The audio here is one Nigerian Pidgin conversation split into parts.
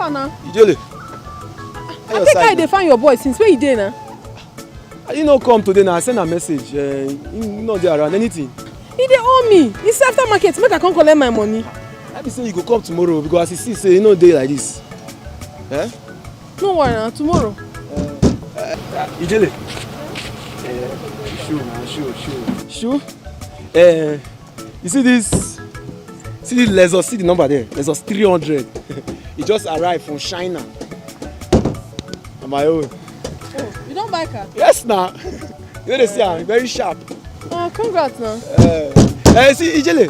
far now? Ijele. I think I define your boy since where you dey now? I did not come today now. I sent a message. He not there around anything. He dey owe me. It's after market. Make I come collect my money. I be say you go come tomorrow because as you see, say you no day like this. Eh? No worry now. Tomorrow. Ijele. Shoe. You see this? See the Lexus, see the number there. Lexus 300. It just arrived from China. On my own. Oh, you don't buy car? Yes, now. You know they say I'm very sharp. Congrats now. See, Ijele,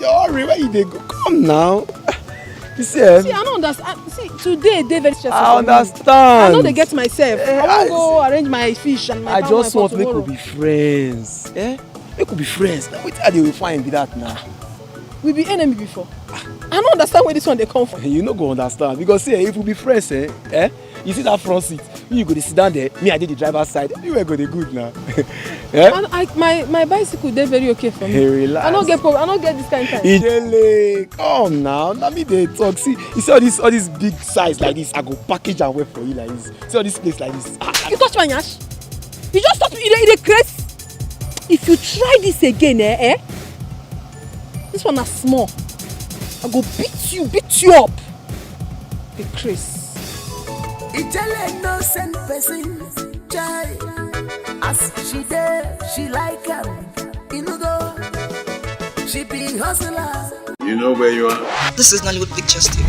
hurry, where you dey go? Come now. You see, see, I don't understand. See, today they very stressful. I understand. I know they get myself. I want to go arrange my fish and my I just want to make we be friends. Make we be friends. Now, what are they will find with that now? We be enemy before. I don't understand where this one they come from. You no go understand because see, if we be friends, you see that front seat. You go to sit down there. Me, I did the driver's side. Everywhere go the good now. And my bicycle they very okay for me. Hey, relax. I don't get problem. I don't get this kind of time. Ijele, come now. Now me they talk. See, you see all this big size like this. I go package and wait for you like this. See all this place like this. You touch my yash. You just stop. You crazy. If you try this again, this one is small. I go beat you up. Be crazy. Ijele no send person, chai. As she there, she like him. She be hustler. You know where you are? This is Nollywood Pictures TV.